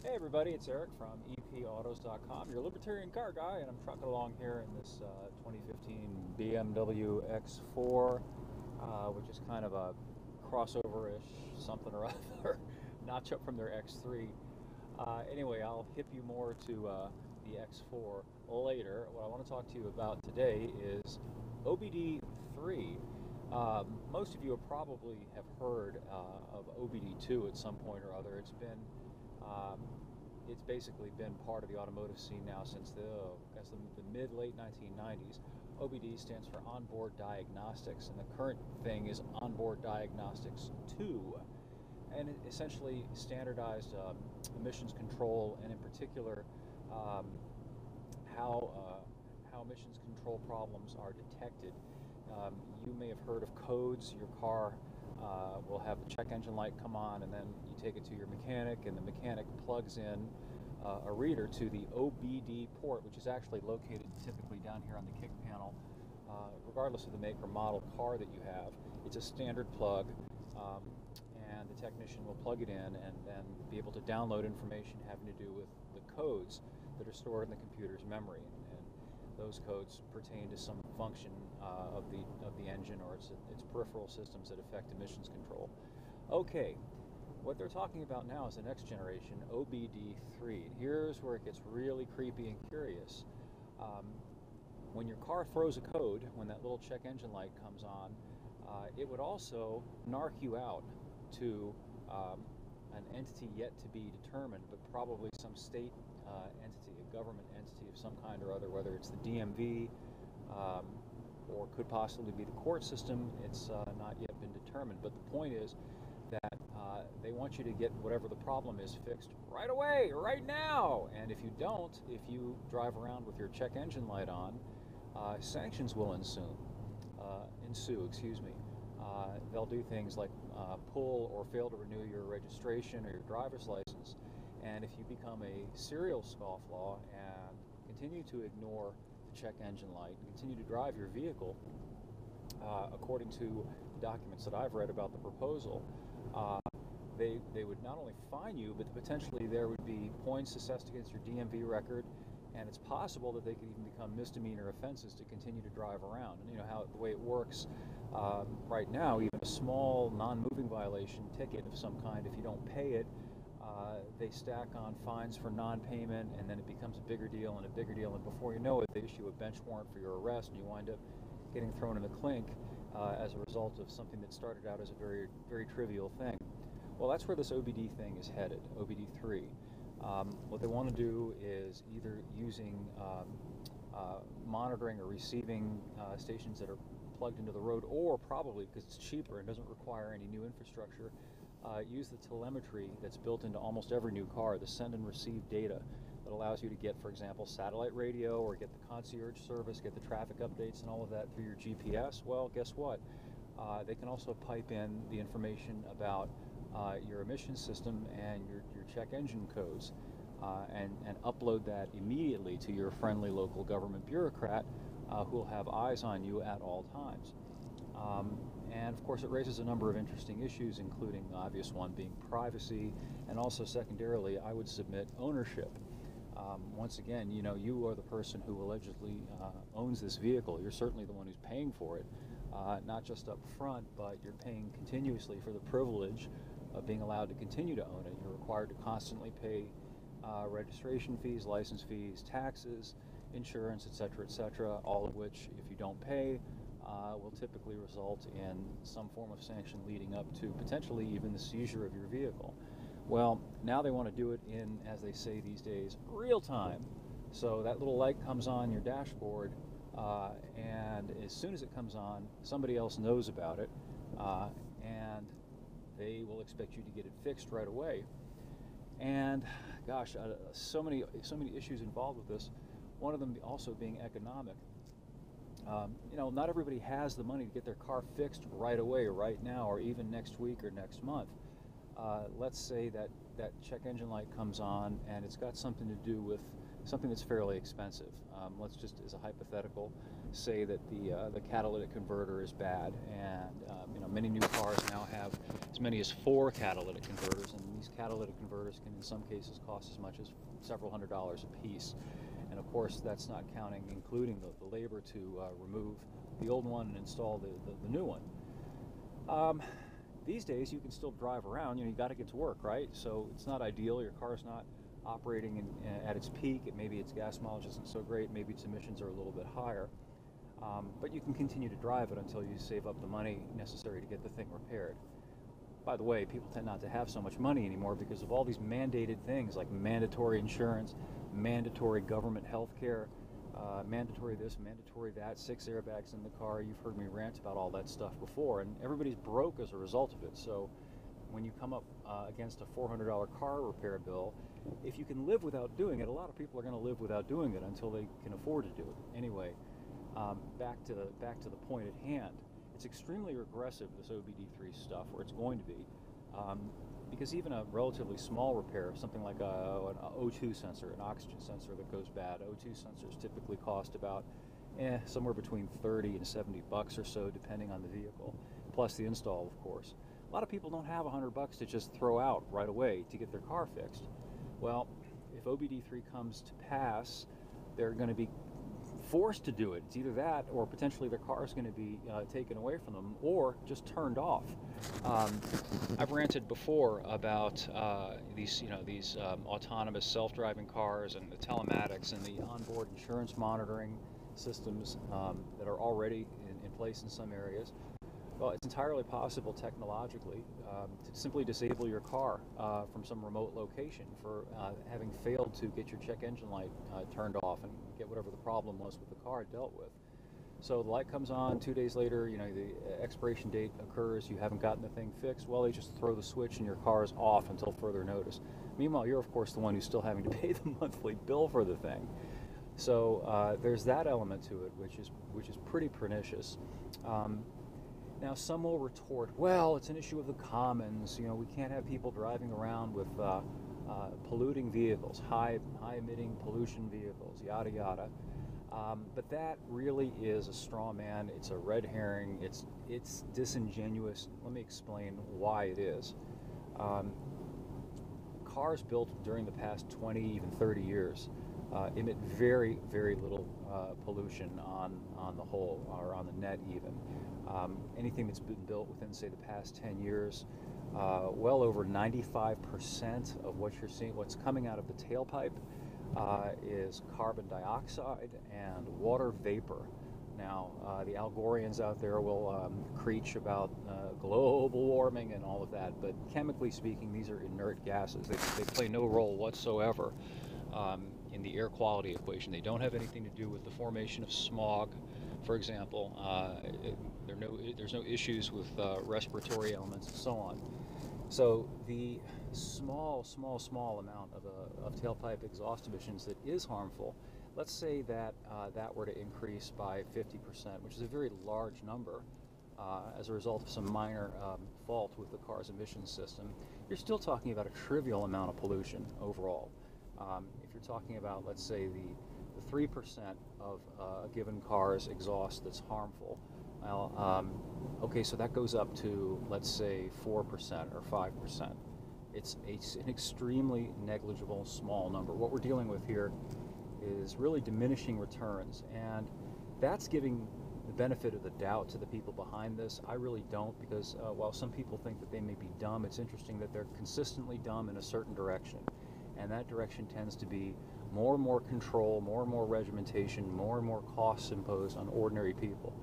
Hey everybody, it's Eric from epautos.com, your libertarian car guy, and I'm trucking along here in this 2015 BMW X4, which is kind of a crossover-ish something or other, notch up from their X3. Anyway, I'll hip you more to the X4 later. What I want to talk to you about today is OBD III. Most of you have probably heard of OBD II at some point or other. It's basically been part of the automotive scene now since the mid-late 1990s. OBD stands for Onboard Diagnostics, and the current thing is Onboard Diagnostics 2. And it essentially standardized emissions control, and in particular, how emissions control problems are detected. You may have heard of codes. Your car will have the check engine light come on, and then you take it to your mechanic, and the mechanic plugs in a reader to the OBD port, which is actually located typically down here on the kick panel. Regardless of the make or model car that you have, it's a standard plug, and the technician will plug it in and then be able to download information having to do with the codes that are stored in the computer's memory. And those codes pertain to some function of the engine or its peripheral systems that affect emissions control. Okay, what they're talking about now is the next generation, OBD III. Here's where it gets really creepy and curious. When your car throws a code, when that little check engine light comes on, it would also narc you out to an entity yet to be determined, but probably some state entity, a government entity of some kind or other, whether it's the DMV or could possibly be the court system. It's not yet been determined. But the point is that they want you to get whatever the problem is fixed right away, right now. And if you don't, if you drive around with your check engine light on, sanctions will ensue. They'll do things like pull or fail to renew your registration or your driver's license. And if you become a serial scofflaw and continue to ignore the check engine light and continue to drive your vehicle, according to the documents that I've read about the proposal, they would not only fine you, but potentially there would be points assessed against your DMV record, and it's possible that they could even become misdemeanor offenses to continue to drive around. And you know how the way it works right now, even a small non-moving violation ticket of some kind, if you don't pay it, they stack on fines for non-payment, and then it becomes a bigger deal and a bigger deal, and before you know it, they issue a bench warrant for your arrest, and you wind up getting thrown in the clink as a result of something that started out as a very, very trivial thing. Well, that's where this OBD thing is headed, OBD III. What they want to do is either using monitoring or receiving stations that are plugged into the road, or probably, because it's cheaper and doesn't require any new infrastructure, use the telemetry that's built into almost every new car, the send and receive data that allows you to get, for example, satellite radio, or get the concierge service, get the traffic updates and all of that through your GPS. Well, guess what? They can also pipe in the information about your emission system and your check engine codes, and upload that immediately to your friendly local government bureaucrat who will have eyes on you at all times. And of course it raises a number of interesting issues, including the obvious one being privacy, and also secondarily, I would submit, ownership. Once again, you know, you are the person who allegedly owns this vehicle. You're certainly the one who's paying for it, not just up front, but you're paying continuously for the privilege of being allowed to continue to own it. You're required to constantly pay registration fees, license fees, taxes, insurance, etc., all of which, if you don't pay, will typically result in some form of sanction leading up to potentially even the seizure of your vehicle. Well, now they want to do it in, as they say these days, real time. So that little light comes on your dashboard, and as soon as it comes on, somebody else knows about it, and they will expect you to get it fixed right away. And gosh, so many issues involved with this. One of them also being economic. You know, not everybody has the money to get their car fixed right away, right now, or even next week or next month. Let's say that check engine light comes on and it's got something to do with something that's fairly expensive. Let's just, as a hypothetical, say that the catalytic converter is bad, and many new cars now have as many as 4 catalytic converters, and these catalytic converters can in some cases cost as much as several $100s a piece. And of course, that's not including the labor to remove the old one and install the new one. These days, you can still drive around. You got to get to work, right? So it's not ideal. Your car's not operating at its peak. Maybe its gas mileage isn't so great. Maybe its emissions are a little bit higher. But you can continue to drive it until you save up the money necessary to get the thing repaired. By the way, people tend not to have so much money anymore because of all these mandated things like mandatory insurance, mandatory government health care, mandatory this, mandatory that, 6 airbags in the car. You've heard me rant about all that stuff before, and everybody's broke as a result of it. So when you come up against a $400 car repair bill, if you can live without doing it, a lot of people are going to live without doing it until they can afford to do it. Anyway, back to the point at hand. It's extremely regressive, this OBD III stuff, or it's going to be, because even a relatively small repair, something like an O2 sensor, an oxygen sensor that goes bad, O2 sensors typically cost about somewhere between 30 and 70 bucks or so, depending on the vehicle, plus the install, of course. A lot of people don't have $100 to just throw out right away to get their car fixed. Well, if OBD III comes to pass, they're going to be forced to do it. It's either that, or potentially their car is going to be taken away from them, or just turned off. I've ranted before about these autonomous self-driving cars and the telematics and the onboard insurance monitoring systems that are already in place in some areas. Well, it's entirely possible technologically to simply disable your car from some remote location for having failed to get your check engine light turned off and get whatever the problem was with the car dealt with. So the light comes on, 2 days later, the expiration date occurs, you haven't gotten the thing fixed. Well, they just throw the switch and your car is off until further notice. Meanwhile, you're of course the one who's still having to pay the monthly bill for the thing. So there's that element to it, which is pretty pernicious. Now, some will retort, well, it's an issue of the commons. We can't have people driving around with polluting vehicles, high-emitting pollution vehicles, yada yada. But that really is a straw man. It's a red herring. It's disingenuous. Let me explain why it is. Cars built during the past 20, even 30 years emit very, very little pollution on the whole, or on the net even. Anything that's been built within, say, the past 10 years, well over 95% of what you're seeing, what's coming out of the tailpipe, is carbon dioxide and water vapor. Now, the Algorians out there will preach about global warming and all of that, but chemically speaking, these are inert gases. They play no role whatsoever in the air quality equation. They don't have anything to do with the formation of smog, for example. There's no issues with respiratory elements and so on. So the small amount of tailpipe exhaust emissions that is harmful, let's say that that were to increase by 50%, which is a very large number as a result of some minor fault with the car's emissions system, you're still talking about a trivial amount of pollution overall. If you're talking about, let's say, the 3% of a given car's exhaust that's harmful, well, okay, so that goes up to, let's say, 4% or 5%. It's an extremely negligible, small number. What we're dealing with here is really diminishing returns, and that's giving the benefit of the doubt to the people behind this. I really don't, because while some people think that they may be dumb, it's interesting that they're consistently dumb in a certain direction, and that direction tends to be more and more control, more and more regimentation, more and more costs imposed on ordinary people.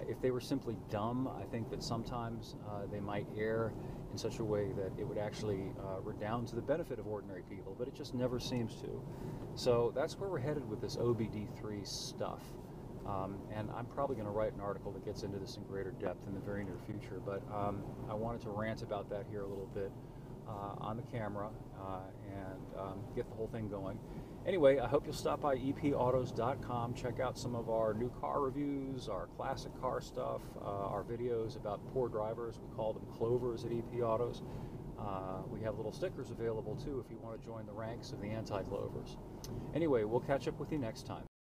If they were simply dumb, I think that sometimes they might err in such a way that it would actually redound to the benefit of ordinary people, but it just never seems to. So that's where we're headed with this OBD III stuff. And I'm probably going to write an article that gets into this in greater depth in the very near future, but I wanted to rant about that here a little bit on the camera and get the whole thing going. Anyway, I hope you'll stop by epautos.com, check out some of our new car reviews, our classic car stuff, our videos about poor drivers. We call them clovers at EP Autos. We have little stickers available too if you want to join the ranks of the anti-clovers. Anyway, we'll catch up with you next time.